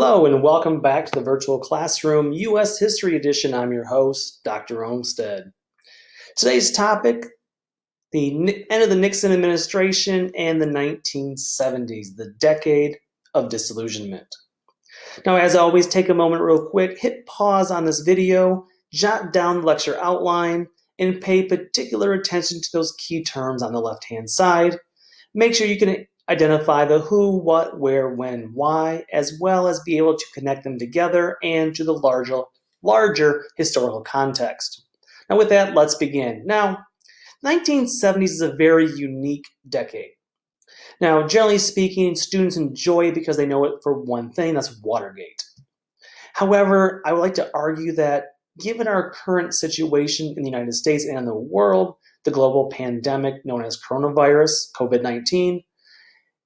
Hello and welcome back to the Virtual Classroom U.S. History Edition. I'm your host, Dr. Olmsted. Today's topic, the end of the Nixon administration and the 1970s, the decade of disillusionment. Now, as always, take a moment real quick, hit pause on this video, jot down the lecture outline, and pay particular attention to those key terms on the left-hand side. Make sure you can identify the who, what, where, when, why, as well as be able to connect them together and to the larger historical context. Now with that, let's begin. Now, 1970s is a very unique decade. Now, generally speaking, students enjoy it because they know it for one thing, that's Watergate. However, I would like to argue that given our current situation in the United States and in the world, the global pandemic known as coronavirus, COVID-19,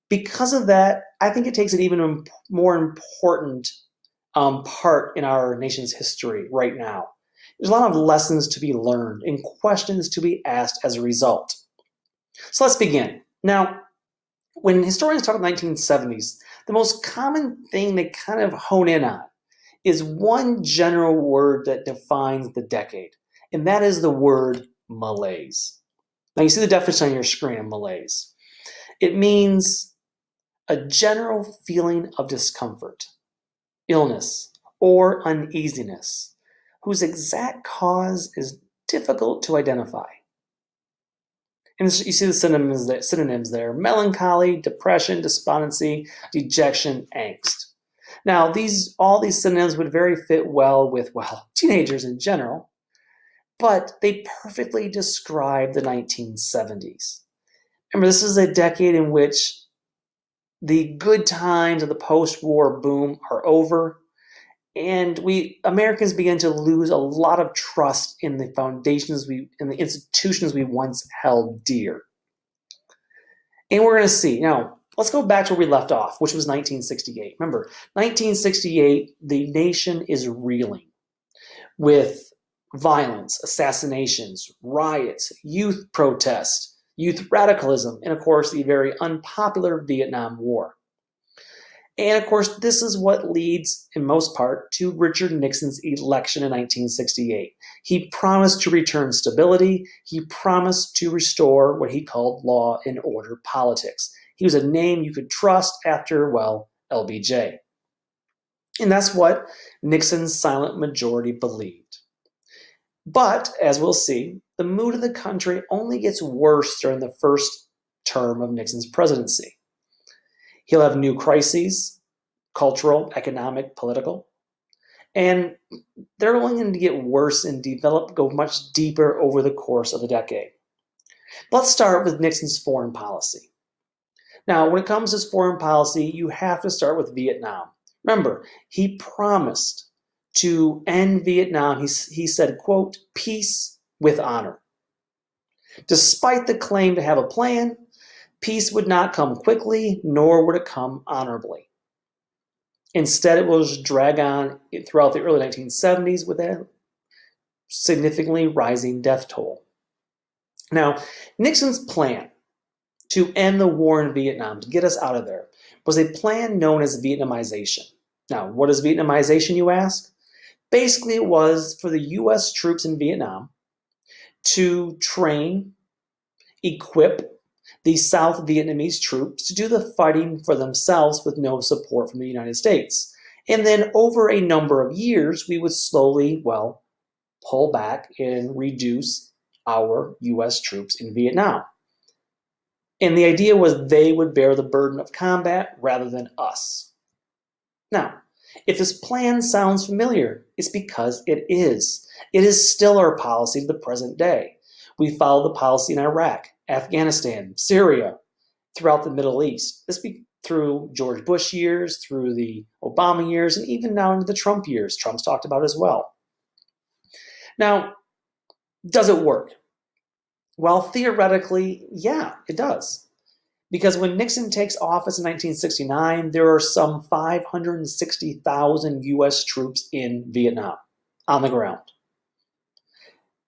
because of that, I think it takes an even more important part in our nation's history right now. There's a lot of lessons to be learned and questions to be asked as a result. So let's begin. Now, when historians talk about the 1970s, the most common thing they kind of hone in on is one general word that defines the decade, and that is the word malaise. Now, you see the definition on your screen of malaise. It means a general feeling of discomfort, illness, or uneasiness, whose exact cause is difficult to identify. And you see the synonyms there, melancholy, depression, despondency, dejection, angst. Now, all these synonyms would very fit well with, teenagers in general, but they perfectly describe the 1970s. Remember, this is a decade in which the good times of the post-war boom are over, and Americans begin to lose a lot of trust in the foundations in the institutions we once held dear. And we're going to see. Now, let's go back to where we left off, which was 1968. Remember, 1968, the nation is reeling with violence, assassinations, riots, youth protests, youth radicalism, and of course, the very unpopular Vietnam War. And of course, this is what leads, in most part, to Richard Nixon's election in 1968. He promised to return stability. He promised to restore what he called law and order politics. He was a name you could trust after, LBJ. And that's what Nixon's silent majority believed. But, as we'll see, the mood of the country only gets worse during the first term of Nixon's presidency. He'll have new crises, cultural, economic, political, and they're only going to get worse and go much deeper over the course of the decade. Let's start with Nixon's foreign policy. Now, when it comes to his foreign policy, you have to start with Vietnam. Remember, he promised to end Vietnam. He said, quote, peace with honor. Despite the claim to have a plan, peace would not come quickly, nor would it come honorably. Instead, it will just drag on throughout the early 1970s with a significantly rising death toll. Now, Nixon's plan to end the war in Vietnam, to get us out of there, was a plan known as Vietnamization. Now, what is Vietnamization, you ask? Basically, it was for the U.S. troops in Vietnam to train, equip the South Vietnamese troops to do the fighting for themselves with no support from the United States. And then over a number of years, we would slowly, pull back and reduce our U.S. troops in Vietnam. And the idea was they would bear the burden of combat rather than us. Now, if this plan sounds familiar, it's because it is. It is still our policy to the present day. We follow the policy in Iraq, Afghanistan, Syria, throughout the Middle East. This be through George Bush years, through the Obama years, and even now into the Trump years. Trump's talked about as well. Now, does it work? Well, theoretically, yeah, it does. Because when Nixon takes office in 1969, there are some 560,000 U.S. troops in Vietnam on the ground.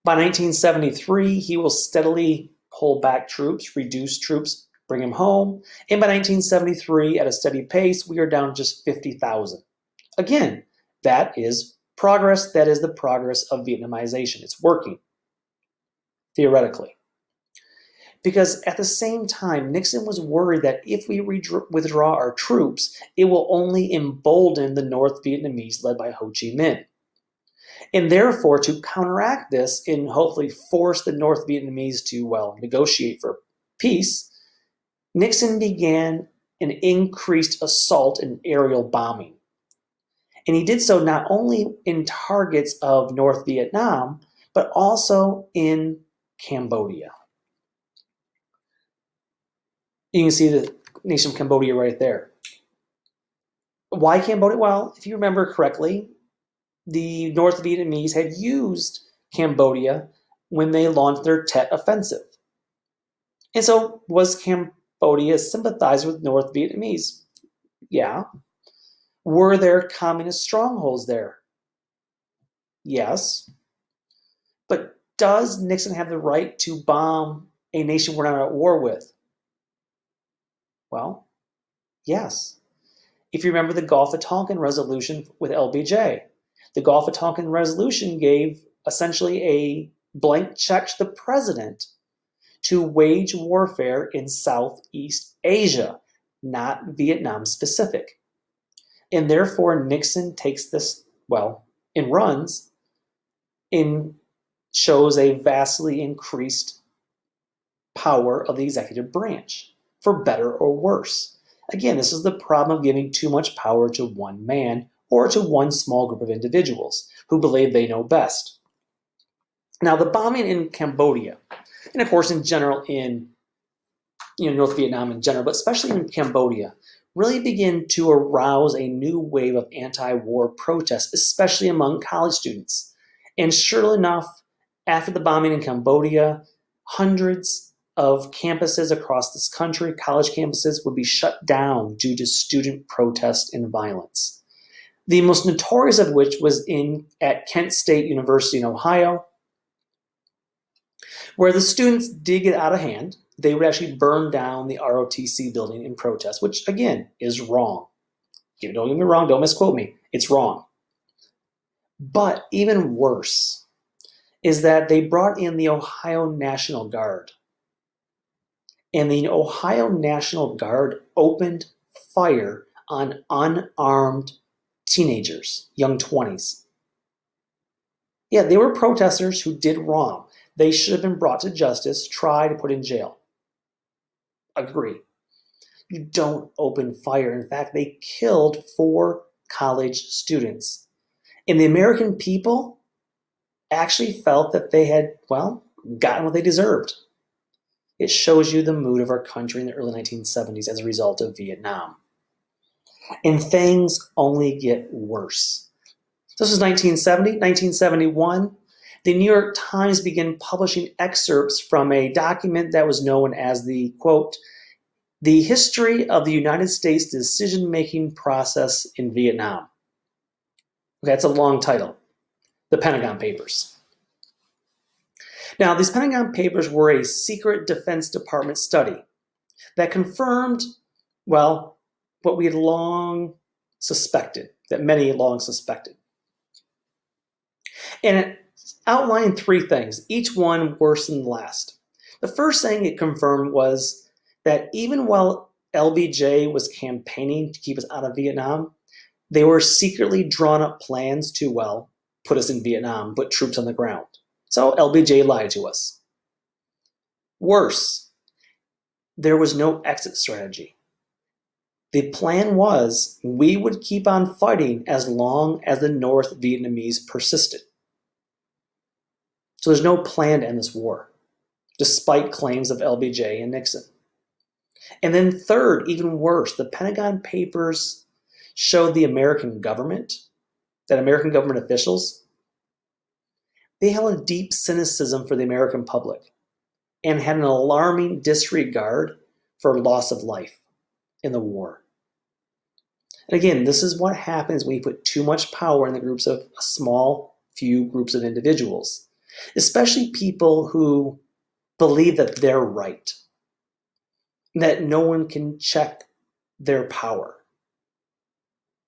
By 1973, he will steadily pull back troops, reduce troops, bring them home. And by 1973, at a steady pace, we are down just 50,000. Again, that is progress. That is the progress of Vietnamization. It's working, theoretically. Because at the same time, Nixon was worried that if we withdraw our troops, it will only embolden the North Vietnamese led by Ho Chi Minh. And therefore, to counteract this and hopefully force the North Vietnamese to, negotiate for peace, Nixon began an increased assault and aerial bombing. And he did so not only in targets of North Vietnam, but also in Cambodia. You can see the nation of Cambodia right there. Why Cambodia? Well, if you remember correctly, the North Vietnamese had used Cambodia when they launched their Tet offensive. And so was Cambodia sympathized with North Vietnamese? Yeah. Were there communist strongholds there? Yes. But does Nixon have the right to bomb a nation we're not at war with? Well, yes. If you remember the Gulf of Tonkin resolution with LBJ, the Gulf of Tonkin resolution gave essentially a blank check to the president to wage warfare in Southeast Asia, not Vietnam specific. And therefore, Nixon takes this, and runs and shows a vastly increased power of the executive branch, for better or worse. Again, this is the problem of giving too much power to one man or to one small group of individuals who believe they know best. Now, the bombing in Cambodia, and of course in general in North Vietnam in general, but especially in Cambodia, really begin to arouse a new wave of anti-war protests, especially among college students. And sure enough, after the bombing in Cambodia, hundreds of campuses across this country, college campuses, would be shut down due to student protest and violence. The most notorious of which was at Kent State University in Ohio, where the students did get out of hand. They would actually burn down the ROTC building in protest, which again is wrong. Don't get me wrong, don't misquote me. It's wrong. But even worse is that they brought in the Ohio National Guard. And the Ohio National Guard opened fire on unarmed teenagers, young 20s. Yeah, they were protesters who did wrong. They should have been brought to justice, tried, put in jail. Agree. You don't open fire. In fact, they killed 4 college students. And the American people actually felt that they had, gotten what they deserved. It shows you the mood of our country in the early 1970s as a result of Vietnam. And things only get worse. This was 1970, 1971. The New York Times began publishing excerpts from a document that was known as the, quote, "The History of the United States Decision-Making Process in Vietnam." That's a long title. The Pentagon Papers. Now, these Pentagon Papers were a secret Defense Department study that confirmed, what we had long suspected, that many long suspected. And it outlined 3 things, each one worse than the last. The first thing it confirmed was that even while LBJ was campaigning to keep us out of Vietnam, they were secretly drawn up plans to, put us in Vietnam, put troops on the ground. So LBJ lied to us. Worse, there was no exit strategy. The plan was we would keep on fighting as long as the North Vietnamese persisted. So there's no plan to end this war, despite claims of LBJ and Nixon. And then third, even worse, the Pentagon Papers showed the American government, that American government officials, they held a deep cynicism for the American public and had an alarming disregard for loss of life in the war. And again, this is what happens when you put too much power in the groups of a small few groups of individuals, especially people who believe that they're right, that no one can check their power.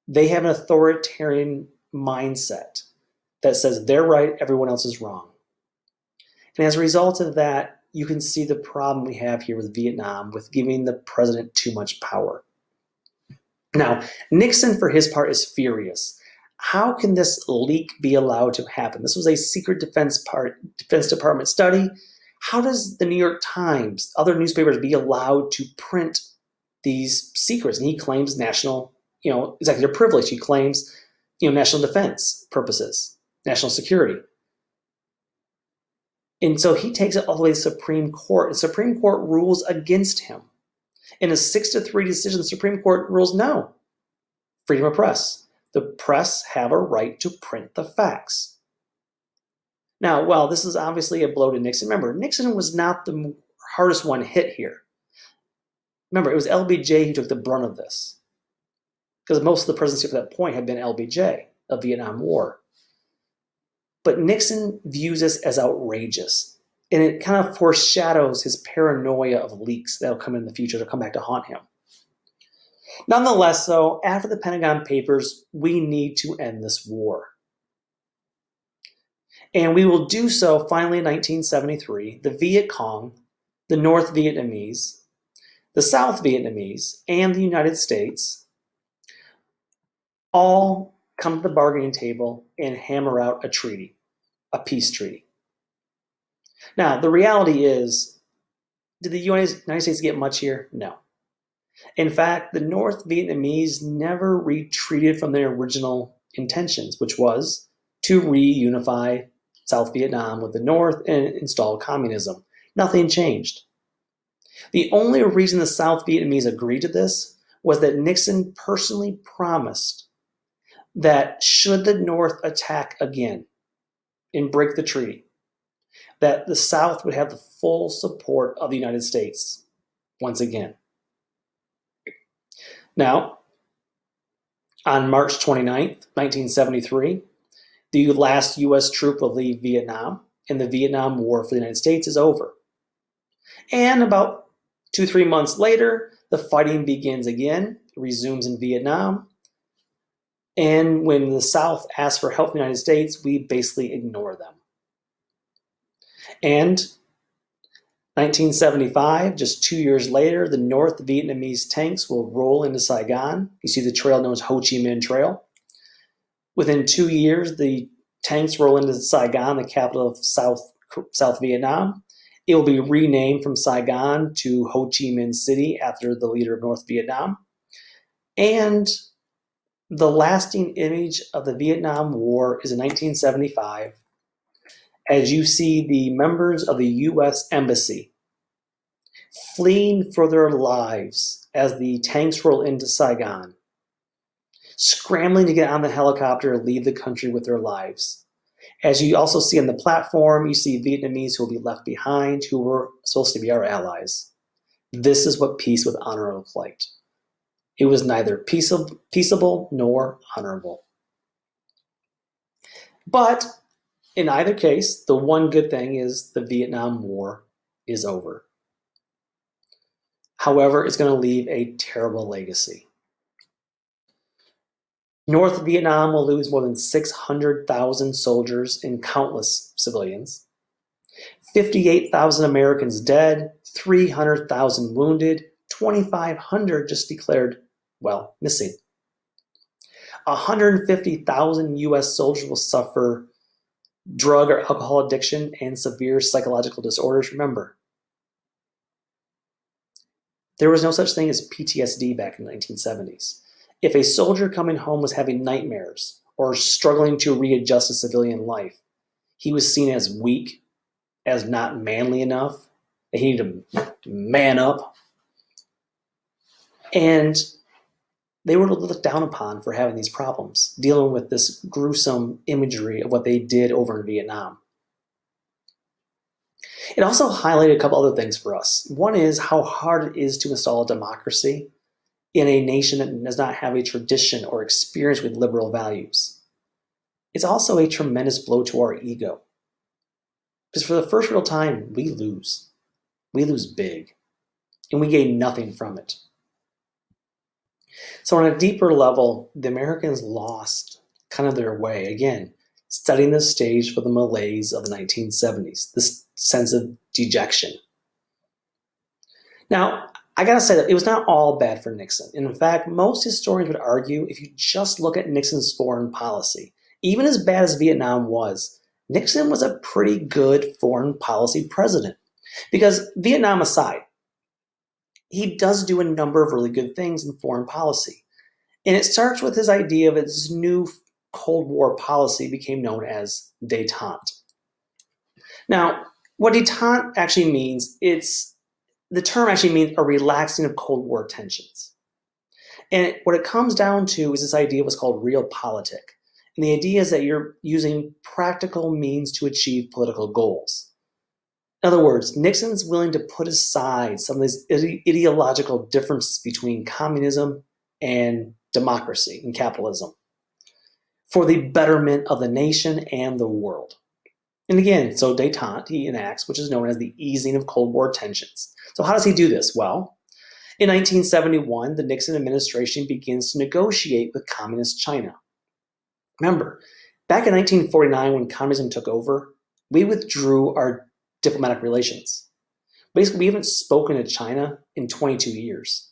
They have an authoritarian mindset that says they're right, everyone else is wrong. And as a result of that, you can see the problem we have here with Vietnam with giving the president too much power. Now, Nixon, for his part, is furious. How can this leak be allowed to happen? This was a secret Defense Department study. How does the New York Times, other newspapers, be allowed to print these secrets? And he claims national, executive privilege. He claims, national defense purposes, national security. And so he takes it all the way to the Supreme Court. The Supreme Court rules against him. In a 6-3 decision, the Supreme Court rules no. Freedom of press. The press have a right to print the facts. Now, while this is obviously a blow to Nixon, remember, Nixon was not the hardest one hit here. Remember, it was LBJ who took the brunt of this, because most of the presidency at that point had been LBJ, of Vietnam War. But Nixon views this as outrageous, and it kind of foreshadows his paranoia of leaks that will come in the future to come back to haunt him. Nonetheless, though, after the Pentagon Papers, we need to end this war. And we will do so finally in 1973. The Viet Cong, the North Vietnamese, the South Vietnamese, and the United States all come to the bargaining table and hammer out a treaty, a peace treaty. Now, the reality is, did the United States get much here? No. In fact, the North Vietnamese never retreated from their original intentions, which was to reunify South Vietnam with the North and install communism. Nothing changed. The only reason the South Vietnamese agreed to this was that Nixon personally promised that should the North attack again and break the treaty, that the South would have the full support of the United States once again. Now, on March 29th, 1973, the last U.S. troop will leave Vietnam, and the Vietnam War for the United States is over. And about 2-3 months later, the fighting begins again, resumes in Vietnam. And when the South asks for help from the United States, we basically ignore them. And 1975, just 2 years later, the North Vietnamese tanks will roll into Saigon. You see the trail known as Ho Chi Minh Trail. Within 2 years, the tanks roll into Saigon, the capital of South Vietnam. It will be renamed from Saigon to Ho Chi Minh City after the leader of North Vietnam. And the lasting image of the Vietnam War is in 1975, as you see the members of the U.S. Embassy fleeing for their lives as the tanks roll into Saigon, scrambling to get on the helicopter and leave the country with their lives. As you also see on the platform, you see Vietnamese who will be left behind, who were supposed to be our allies. This is what peace with honor looked like. It was neither peaceable nor honorable. But in either case, the one good thing is the Vietnam War is over. However, it's going to leave a terrible legacy. North Vietnam will lose more than 600,000 soldiers and countless civilians. 58,000 Americans dead, 300,000 wounded, 2,500 just declared, missing. 150,000 U.S. soldiers will suffer drug or alcohol addiction and severe psychological disorders. Remember, there was no such thing as PTSD back in the 1970s. If a soldier coming home was having nightmares or struggling to readjust to civilian life, he was seen as weak, as not manly enough, that he needed to man up. And they were looked down upon for having these problems, dealing with this gruesome imagery of what they did over in Vietnam. It also highlighted a couple other things for us. One is how hard it is to install a democracy in a nation that does not have a tradition or experience with liberal values. It's also a tremendous blow to our ego. Because for the first real time, we lose. We lose big. And we gain nothing from it. So on a deeper level, the Americans lost kind of their way, again, setting the stage for the malaise of the 1970s, this sense of dejection. Now, I gotta say that it was not all bad for Nixon. And in fact, most historians would argue if you just look at Nixon's foreign policy, even as bad as Vietnam was, Nixon was a pretty good foreign policy president. Because Vietnam aside, he does do a number of really good things in foreign policy. And it starts with his idea of his new Cold War policy became known as Détente. Now, what Détente actually means, the term actually means a relaxing of Cold War tensions. And what it comes down to is this idea of what's called realpolitik. And the idea is that you're using practical means to achieve political goals. In other words, Nixon's willing to put aside some of these ideological differences between communism and democracy and capitalism for the betterment of the nation and the world. And again, so détente he enacts, which is known as the easing of Cold War tensions. So how does he do this? Well, in 1971, the Nixon administration begins to negotiate with Communist China. Remember, back in 1949 when communism took over, we withdrew our diplomatic relations. Basically, we haven't spoken to China in 22 years.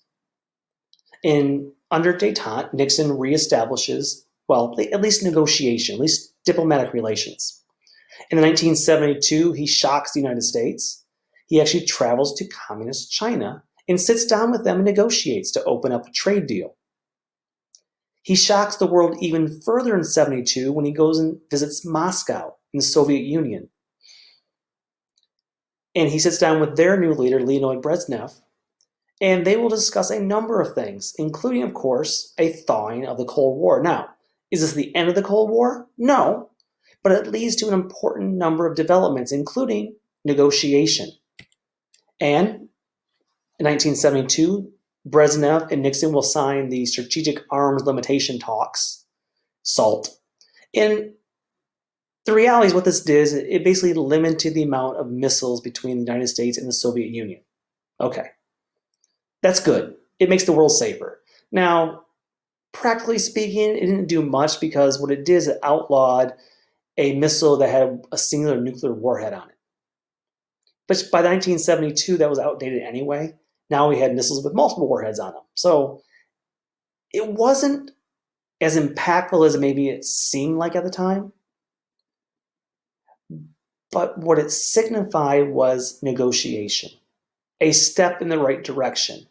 And under détente, Nixon reestablishes, well, at least negotiation, at least diplomatic relations. In 1972, he shocks the United States. He actually travels to Communist China and sits down with them and negotiates to open up a trade deal. He shocks the world even further in 72 when he goes and visits Moscow in the Soviet Union. And he sits down with their new leader, Leonid Brezhnev, and they will discuss a number of things, including, of course, a thawing of the Cold War. Now, is this the end of the Cold War? No, but it leads to an important number of developments, including negotiation. And in 1972, Brezhnev and Nixon will sign the Strategic Arms Limitation Talks, SALT. And the reality is what this did is it basically limited the amount of missiles between the United States and the Soviet Union. Okay, that's good. It makes the world safer. Now, practically speaking, it didn't do much because what it did is it outlawed a missile that had a singular nuclear warhead on it. But by 1972, that was outdated anyway. Now we had missiles with multiple warheads on them. So it wasn't as impactful as maybe it seemed like at the time. But what it signified was negotiation, a step in the right direction,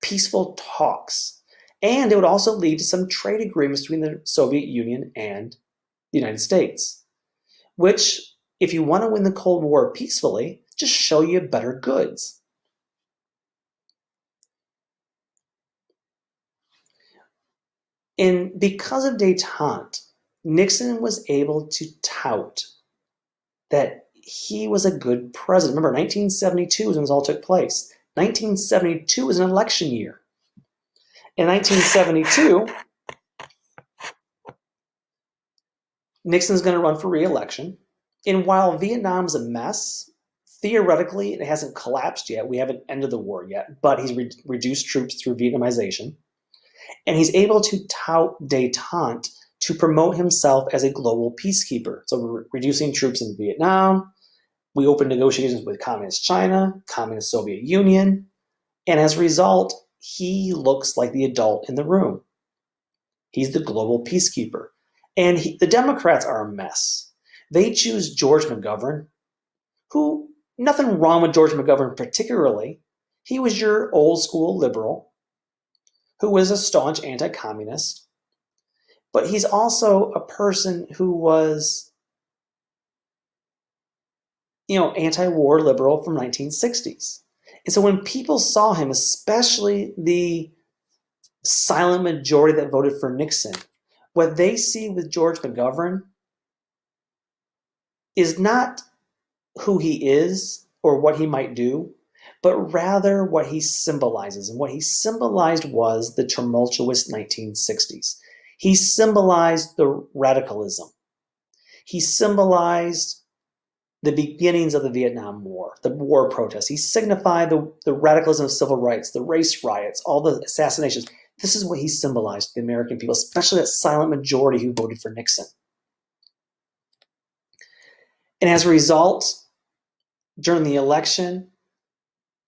peaceful talks. And it would also lead to some trade agreements between the Soviet Union and the United States, which, if you want to win the Cold War peacefully, just show you better goods. And because of détente, Nixon was able to tout that he was a good president. Remember, 1972 was when this all took place. 1972 was an election year. In 1972, Nixon's going to run for re-election. And while Vietnam's a mess, theoretically, it hasn't collapsed yet. We haven't ended the war yet, but he's reduced troops through Vietnamization. And he's able to tout détente to promote himself as a global peacekeeper. So we're reducing troops in Vietnam. We open negotiations with Communist China, Communist Soviet Union. And as a result, he looks like the adult in the room. He's the global peacekeeper. And the Democrats are a mess. They choose George McGovern, who, nothing wrong with George McGovern particularly. He was your old school liberal who was a staunch anti-communist. But he's also a person who was, anti-war liberal from 1960s. And so when people saw him, especially the silent majority that voted for Nixon, what they see with George McGovern is not who he is or what he might do, but rather what he symbolizes. And what he symbolized was the tumultuous 1960s. He symbolized the radicalism. He symbolized the beginnings of the Vietnam War, the war protests. He signified the radicalism of civil rights, the race riots, all the assassinations. This is what he symbolized to the American people, especially that silent majority who voted for Nixon. And as a result, during the election,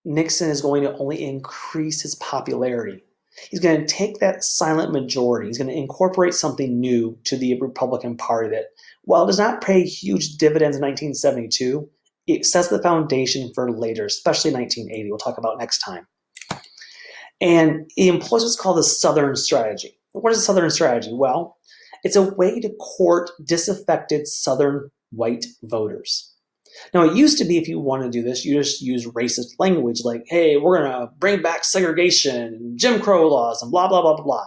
Nixon is going to only increase his popularity. He's going to take that silent majority. He's going to incorporate something new to the Republican Party that, while it does not pay huge dividends in 1972, it sets the foundation for later, especially 1980. We'll talk about next time. And he employs what's called the Southern strategy. What is a Southern strategy? Well, it's a way to court disaffected Southern white voters. Now, it used to be if you want to do this, you just use racist language like, hey, we're going to bring back segregation and Jim Crow laws and blah, blah, blah, blah, blah.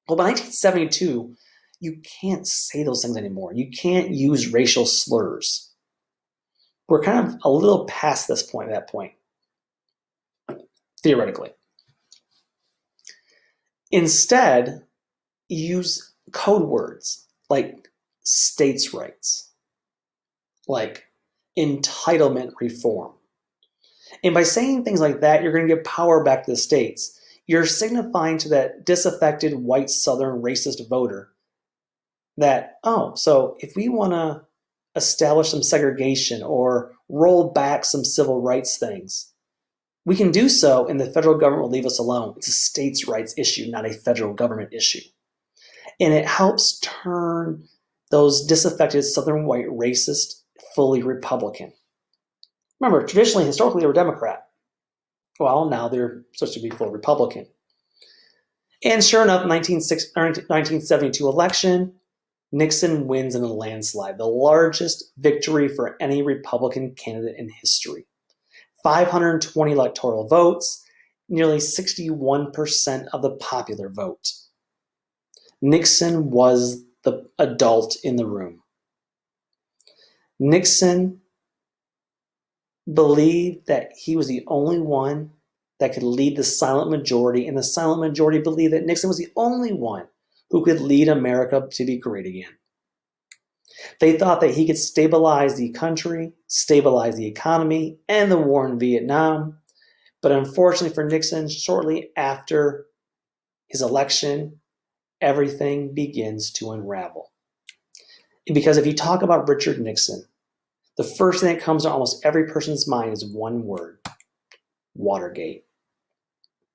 Well, by 1972, you can't say those things anymore. You can't use racial slurs. We're kind of a little past this point, that point, theoretically. Instead, use code words like states' rights, like entitlement reform. And by saying things like that, you're going to give power back to the states. You're signifying to that disaffected white Southern racist voter that, oh, so if we want to establish some segregation or roll back some civil rights things, we can do so and the federal government will leave us alone. It's a states' rights issue, not a federal government issue. And it helps turn those disaffected Southern white racists fully Republican. Remember, traditionally, historically, they were Democrat. Well, now they're supposed to be full Republican. And sure enough, 1972 election, Nixon wins in a landslide, the largest victory for any Republican candidate in history. 520 electoral votes, nearly 61% of the popular vote. Nixon was the adult in the room. Nixon believed that he was the only one that could lead the silent majority, and the silent majority believed that Nixon was the only one who could lead America to be great again. They thought that he could stabilize the country, stabilize the economy, and the war in Vietnam. But unfortunately for Nixon, shortly after his election, everything begins to unravel. Because if you talk about Richard Nixon, the first thing that comes to almost every person's mind is one word: Watergate.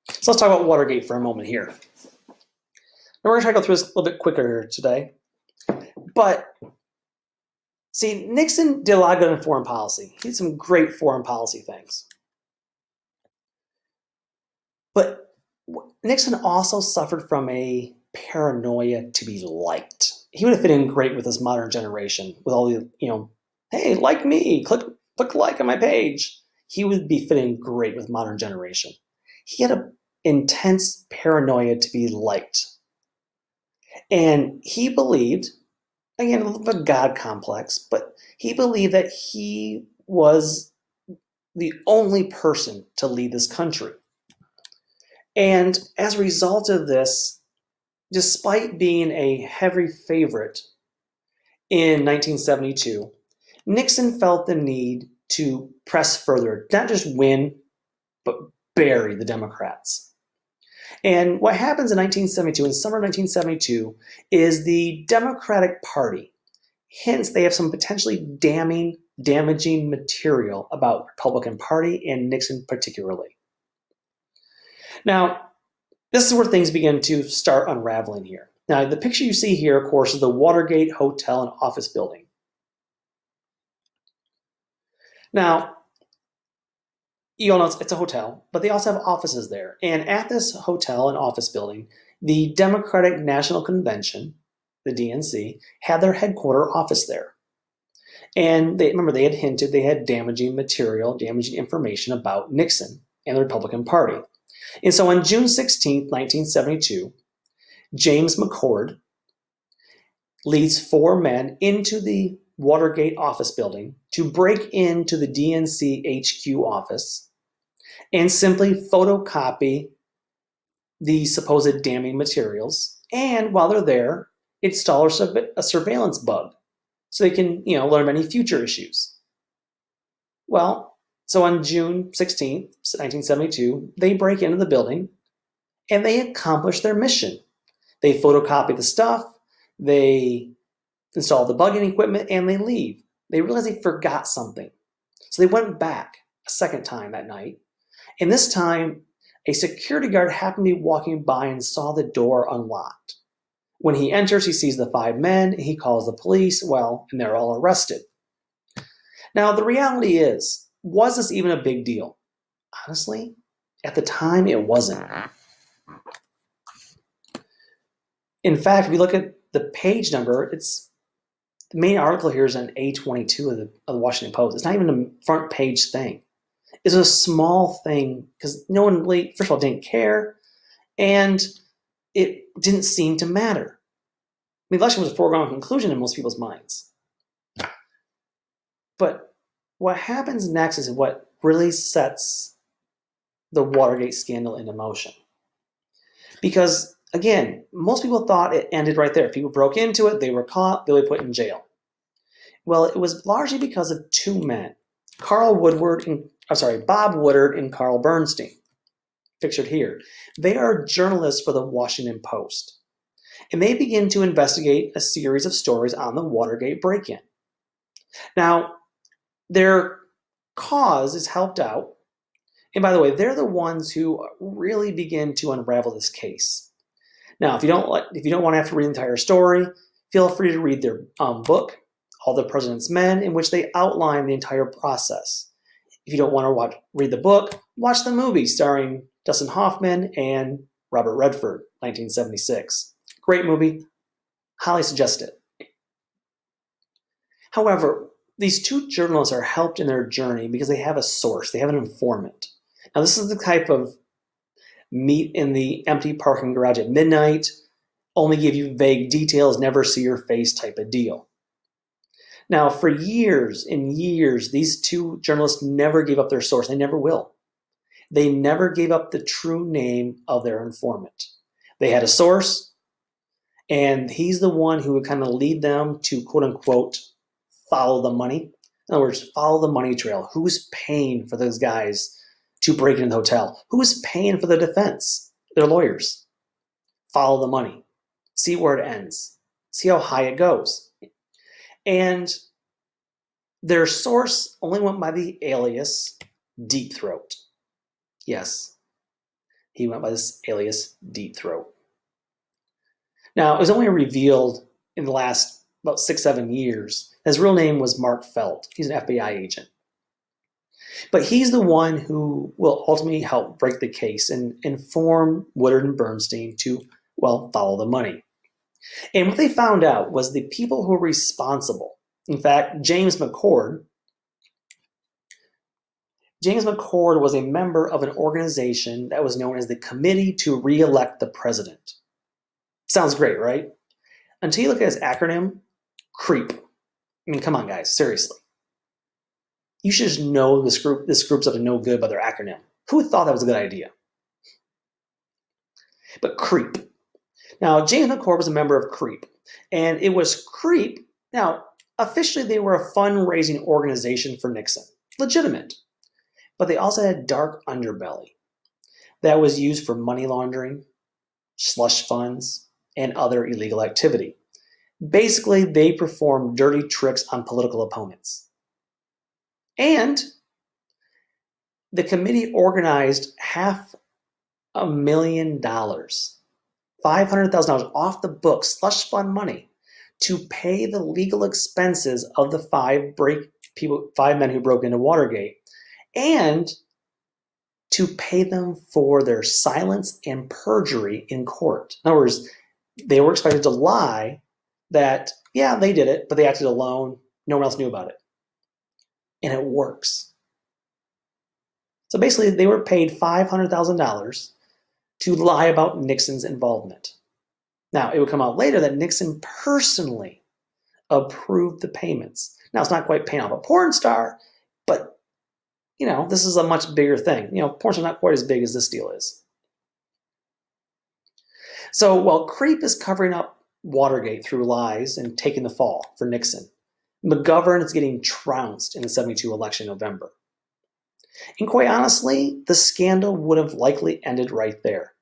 So let's talk about Watergate for a moment here. Now we're going to try to go through this a little bit quicker here today. But see, Nixon did a lot of good in foreign policy. He did some great foreign policy things. But Nixon also suffered from a paranoia to be liked. He would have fit in great with this modern generation, with all the, hey, like me, click like on my page. He would be fitting great with modern generation. He had an intense paranoia to be liked. And he believed, again, a little bit of God complex, but he believed that he was the only person to lead this country. And as a result of this, despite being a heavy favorite in 1972, Nixon felt the need to press further, not just win, but bury the Democrats. And what happens in 1972, in summer of 1972, is the Democratic Party hints they have some potentially damaging material about the Republican Party and Nixon particularly. Now, this is where things begin to start unraveling here. Now, the picture you see here, of course, is the Watergate Hotel and Office Building. Now, you all know it's a hotel, but they also have offices there. And at this hotel and office building, the Democratic National Convention, the DNC, had their headquarters office there. And they had hinted they had damaging material, damaging information about Nixon and the Republican Party. And so on June 16, 1972, James McCord leads 4 men into the Watergate office building to break into the DNC HQ office and simply photocopy the supposed damning materials. And while they're there, install a surveillance bug so they can, learn any future issues. Well, so on June 16th, 1972, they break into the building and they accomplish their mission. They photocopy the stuff, they install debugging equipment, and they leave. They realize they forgot something. So they went back a second time that night, and this time a security guard happened to be walking by and saw the door unlocked. When he enters, he sees the 5 men, and he calls the police, and they're all arrested. Now, the reality is, was this even a big deal? Honestly, at the time, it wasn't. In fact, if you look at the page number, the main article here is on A22 of the Washington Post. It's not even a front page thing. It's a small thing because no one really, first of all, didn't care, and it didn't seem to matter. I mean, the election was a foregone conclusion in most people's minds. But what happens next is what really sets the Watergate scandal into motion. Because, again, most people thought it ended right there. People broke into it, they were caught, they were put in jail. Well, it was largely because of 2 men, Bob Woodward and Carl Bernstein, pictured here. They are journalists for the Washington Post, and they begin to investigate a series of stories on the Watergate break-in. Now, their cause is helped out, and by the way, they're the ones who really begin to unravel this case. Now, if you don't want to have to read the entire story, feel free to read their book, All the President's Men, in which they outline the entire process. If you don't want to read the book, watch the movie starring Dustin Hoffman and Robert Redford, 1976. Great movie. Highly suggest it. However, these 2 journalists are helped in their journey because they have a source. They have an informant. Now, this is the type of meet in the empty parking garage at midnight, only give you vague details, never see your face type of deal. Now, for years and years, these 2 journalists never gave up their source. They never will. They never gave up the true name of their informant. They had a source, and he's the one who would kind of lead them to, quote unquote, follow the money. In other words, follow the money trail. Who's paying for those guys to break into the hotel? Who's paying for the defense? Their lawyers. Follow the money. See where it ends. See how high it goes. And their source only went by the alias Deep Throat. Yes, he went by this alias Deep Throat. Now, it was only revealed in the last about 6-7 years. His real name was Mark Felt. He's an FBI agent. But he's the one who will ultimately help break the case and inform Woodward and Bernstein to, follow the money. And what they found out was the people who were responsible. In fact, James McCord was a member of an organization that was known as the Committee to Re-elect the President. Sounds great, right? Until you look at his acronym, CREEP. I mean, come on, guys, seriously. You should just know this group's up to no good by their acronym. Who thought that was a good idea? But CREEP. Now, James McCord was a member of CREEP, and it was CREEP. Now, officially, they were a fundraising organization for Nixon. Legitimate. But they also had a dark underbelly that was used for money laundering, slush funds, and other illegal activity. Basically, they performed dirty tricks on political opponents. And the committee organized $500,000, $500,000 off the books, slush fund money, to pay the legal expenses of the 5 men who broke into Watergate, and to pay them for their silence and perjury in court. In other words, they were expected to lie that, yeah, they did it, but they acted alone. No one else knew about it. And it works. So basically, they were paid $500,000 to lie about Nixon's involvement. Now, it would come out later that Nixon personally approved the payments. Now, it's not quite paying off a porn star, but, this is a much bigger thing. Porn star's not quite as big as this deal is. So while CREEP is covering up Watergate through lies and taking the fall for Nixon, McGovern is getting trounced in the 1972 election in November. And quite honestly, the scandal would have likely ended right there.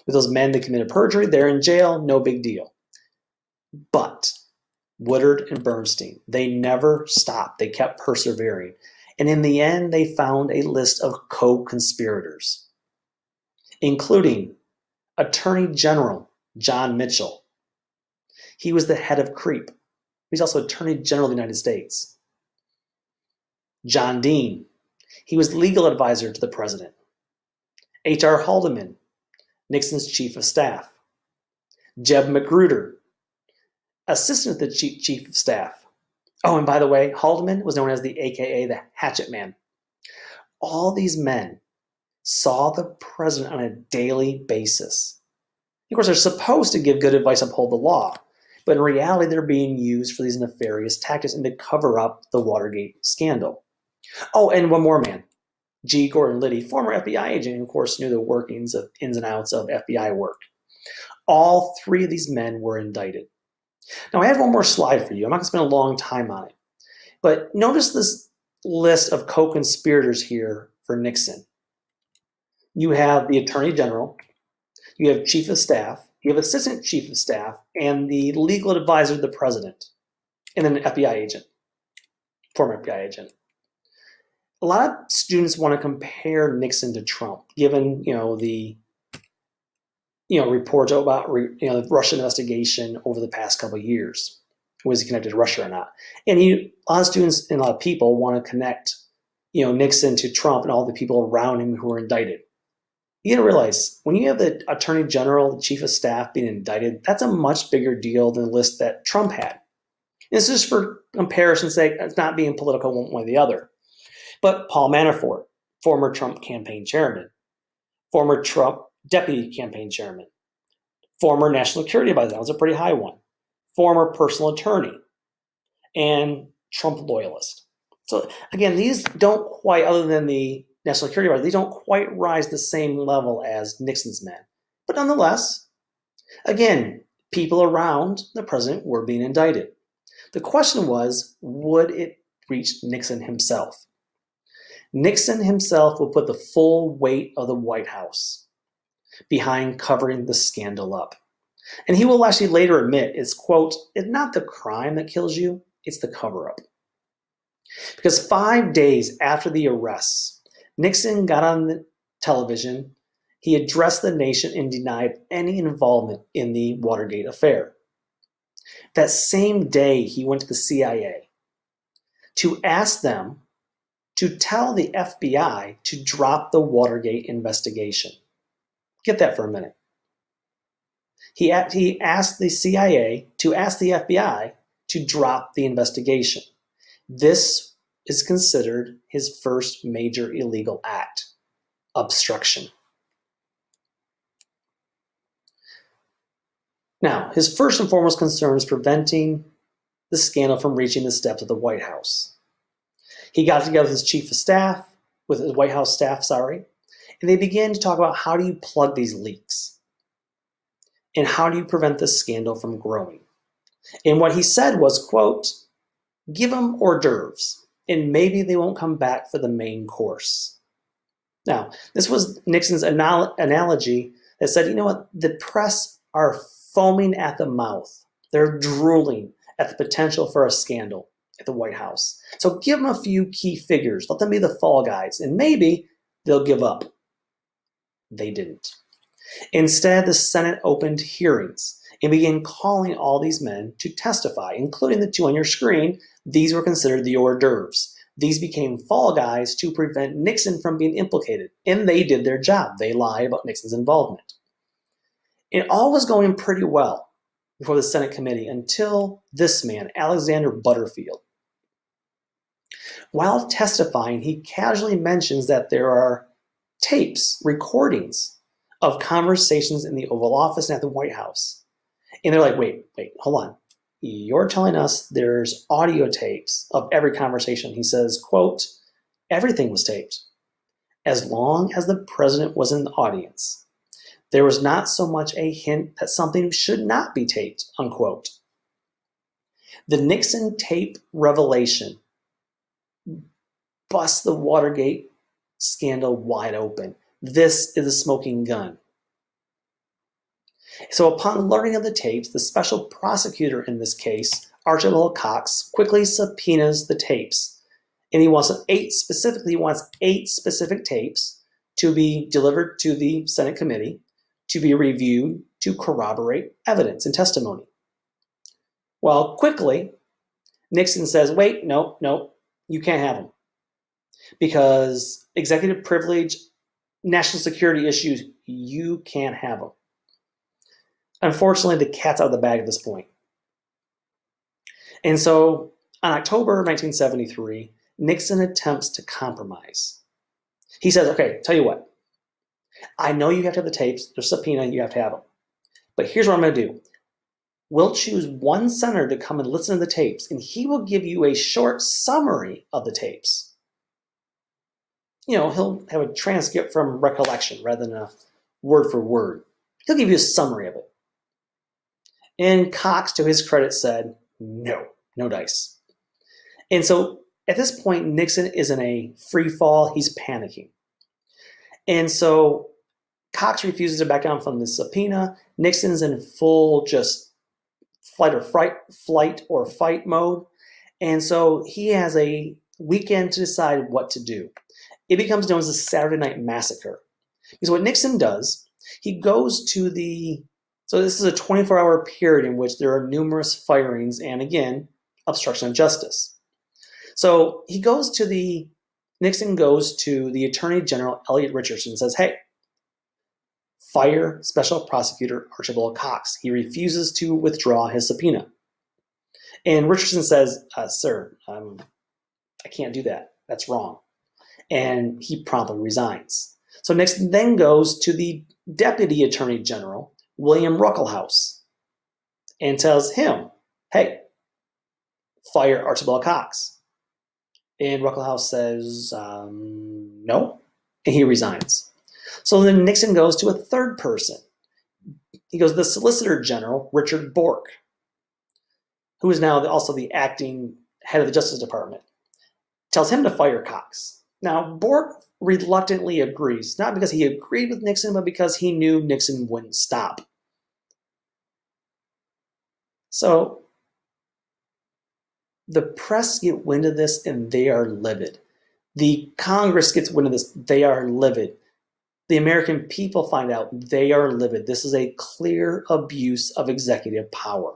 With those men that committed perjury, they're in jail, no big deal. But Woodard and Bernstein, they never stopped. They kept persevering. And in the end, they found a list of co-conspirators, including Attorney General John Mitchell. He was the head of CREEP. He's also Attorney General of the United States. John Dean. He was legal advisor to the president. H.R. Haldeman, Nixon's chief of staff. Jeb Magruder, assistant to the chief of staff. Oh, and by the way, Haldeman was known as the AKA the Hatchet Man. All these men saw the president on a daily basis. Of course, they're supposed to give good advice, uphold the law, but in reality, they're being used for these nefarious tactics and to cover up the Watergate scandal. Oh, and one more man, G. Gordon Liddy, former FBI agent, who of course knew the workings of ins and outs of FBI work. All three of these men were indicted. Now, I have one more slide for you. I'm not going to spend a long time on it, but notice this list of co-conspirators here for Nixon. You have the Attorney General, you have Chief of Staff, you have Assistant Chief of Staff, and the legal advisor to the President, and then an FBI agent, former FBI agent. A lot of students want to compare Nixon to Trump, given the reports about the Russian investigation over the past couple of years. Was he connected to Russia or not? And a lot of students and a lot of people want to connect Nixon to Trump and all the people around him who were indicted. You got to realize, when you have the Attorney General, the Chief of Staff being indicted, that's a much bigger deal than the list that Trump had. And this is for comparison's sake. It's not being political one way or the other. But Paul Manafort, former Trump campaign chairman, former Trump deputy campaign chairman, former national security advisor, that was a pretty high one, former personal attorney, and Trump loyalist. So again, these don't quite, other than the national security advisor, they don't quite rise to the same level as Nixon's men. But nonetheless, again, people around the president were being indicted. The question was, would it reach Nixon himself? Nixon himself will put the full weight of the White House behind covering the scandal up. And he will actually later admit it's, quote, "it's not the crime that kills you, it's the cover-up." Because 5 days after the arrests, Nixon got on the television, he addressed the nation and denied any involvement in the Watergate affair. That same day, he went to the CIA to ask them to tell the FBI to drop the Watergate investigation. Get that for a minute. He asked the CIA to ask the FBI to drop the investigation. This is considered his first major illegal act, obstruction. Now, his first and foremost concern is preventing the scandal from reaching the steps of the White House. He got together with his chief of staff, with his White House staff, and they began to talk about how do you plug these leaks? And how do you prevent this scandal from growing? And what he said was, quote, "give them hors d'oeuvres, and maybe they won't come back for the main course." Now, this was Nixon's analogy that said, you know what, the press are foaming at the mouth. They're drooling at the potential for a scandal at the White House. So give them a few key figures. Let them be the fall guys, and maybe they'll give up. They didn't. Instead, the Senate opened hearings and began calling all these men to testify, including the two on your screen. These were considered the hors d'oeuvres. These became fall guys to prevent Nixon from being implicated, and they did their job. They lied about Nixon's involvement. It all was going pretty well before the Senate committee until this man, Alexander Butterfield. While testifying, he casually mentions that there are tapes, recordings of conversations in the Oval Office and at the White House. And they're like, wait, hold on. You're telling us there's audio tapes of every conversation. He says, quote, "everything was taped. As long as the president was in the audience, there was not so much a hint that something should not be taped," unquote. The Nixon tape revelation busts the Watergate scandal wide open. This is a smoking gun. So upon learning of the tapes, the special prosecutor in this case, Archibald Cox, quickly subpoenas the tapes. And he wants eight specific tapes to be delivered to the Senate committee, to be reviewed, to corroborate evidence and testimony. Well, quickly, Nixon says, wait, no, you can't have them. Because executive privilege, national security issues, you can't have them. Unfortunately, the cat's out of the bag at this point. And so, on October 1973, Nixon attempts to compromise. He says, okay, tell you what, I know you have to have the tapes, there's subpoena, you have to have them. But here's what I'm going to do. We'll choose one senator to come and listen to the tapes, and he will give you a short summary of the tapes. He'll have a transcript from recollection rather than a word for word. He'll give you a summary of it. And Cox, to his credit, said, no dice. And so at this point, Nixon is in a free fall. He's panicking. And so Cox refuses to back down from the subpoena. Nixon's in full just flight or fight mode. And so he has a weekend to decide what to do. It becomes known as the Saturday Night Massacre. Because what Nixon does, he goes to so this is a 24-hour period in which there are numerous firings and, again, obstruction of justice. So Nixon goes to the Attorney General, Elliot Richardson, and says, hey, fire Special Prosecutor Archibald Cox. He refuses to withdraw his subpoena. And Richardson says, sir, I can't do that. That's wrong. And he promptly resigns. So Nixon then goes to the Deputy Attorney General, William Ruckelshaus, and tells him, hey, fire Archibald Cox. And Ruckelshaus says, no, and he resigns. So then Nixon goes to a third person. He goes to the Solicitor General, Richard Bork, who is now also the acting head of the Justice Department, tells him to fire Cox. Now, Bork reluctantly agrees, not because he agreed with Nixon, but because he knew Nixon wouldn't stop. So the press get wind of this and they are livid. The Congress gets wind of this, they are livid. The American people find out, they are livid. This is a clear abuse of executive power.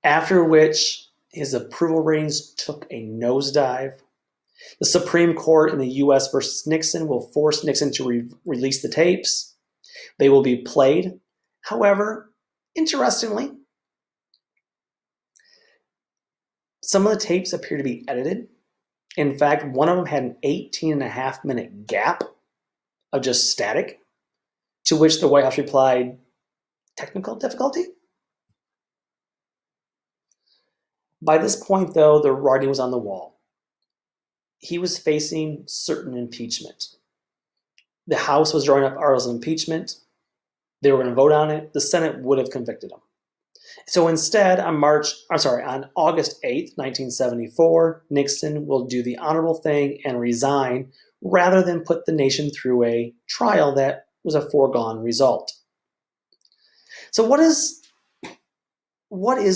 After which his approval ratings took a nosedive. The Supreme Court in the U.S. versus Nixon will force Nixon to release the tapes. They will be played. However, interestingly, some of the tapes appear to be edited. In fact, one of them had an 18.5-minute gap of just static, to which the White House replied, technical difficulty? By this point, though, the writing was on the wall. He was facing certain impeachment. The House was drawing up articles of impeachment. They were going to vote on it. The Senate would have convicted him. So instead, on August 8th, 1974, Nixon will do the honorable thing and resign rather than put the nation through a trial that was a foregone result. So what is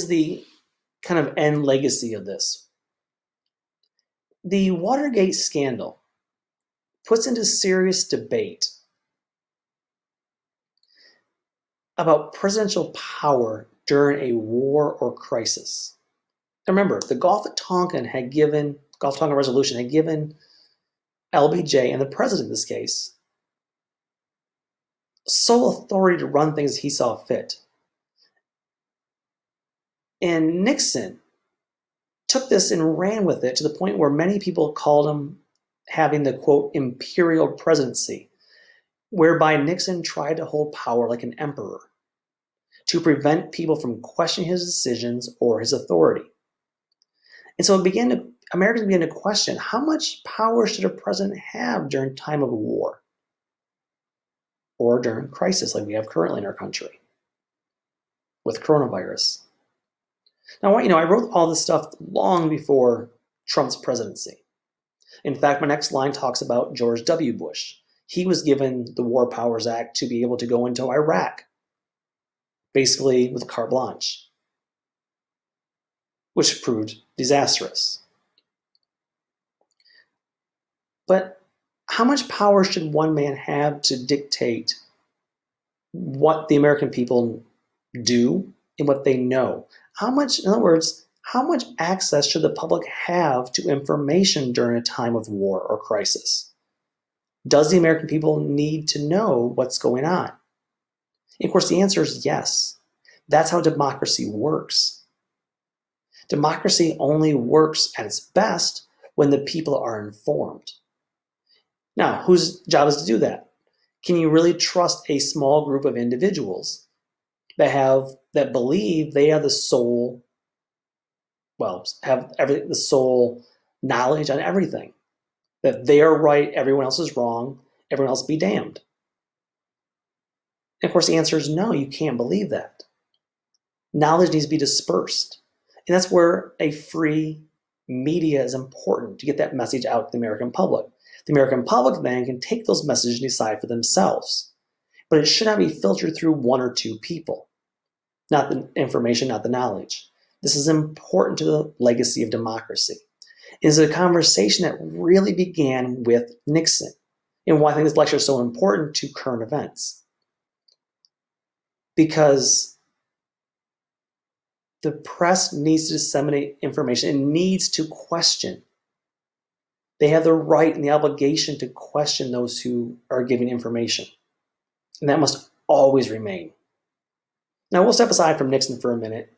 the kind of end legacy of this? The Watergate Scandal puts into serious debate about presidential power during a war or crisis. Remember, the Gulf of Tonkin resolution had given LBJ, and the president in this case, sole authority to run things as he saw fit. And Nixon took this and ran with it to the point where many people called him having the, quote, imperial presidency, whereby Nixon tried to hold power like an emperor to prevent people from questioning his decisions or his authority. And so Americans began to question, how much power should a president have during time of war or during crisis like we have currently in our country with coronavirus? Now, I wrote all this stuff long before Trump's presidency. In fact, my next line talks about George W. Bush. he was given the War Powers Act to be able to go into Iraq, basically with carte blanche, which proved disastrous. But how much power should one man have to dictate what the American people do and what they know? How much, in other words, how much access should the public have to information during a time of war or crisis? Does the American people need to know what's going on? And of course, the answer is yes. That's how democracy works. Democracy only works at its best when the people are informed. Now, whose job is to do that? Can you really trust a small group of individuals that believe they have the sole knowledge on everything? That they are right, everyone else is wrong, everyone else be damned. And of course, the answer is no, you can't believe that. Knowledge needs to be dispersed. And that's where a free media is important to get that message out to the American public. The American public then can take those messages and decide for themselves. But it should not be filtered through one or two people. Not the information, not the knowledge. This is important to the legacy of democracy. It is a conversation that really began with Nixon, and why I think this lecture is so important to current events. Because the press needs to disseminate information and needs to question. They have the right and the obligation to question those who are giving information. And that must always remain. Now, we'll step aside from Nixon for a minute.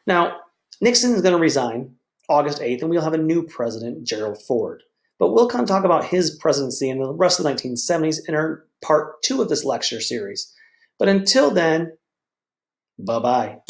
Now, Nixon is going to resign August 8th, and we'll have a new president, Gerald Ford. But we'll kind of talk about his presidency and the rest of the 1970s in our part 2 of this lecture series. But until then, bye-bye.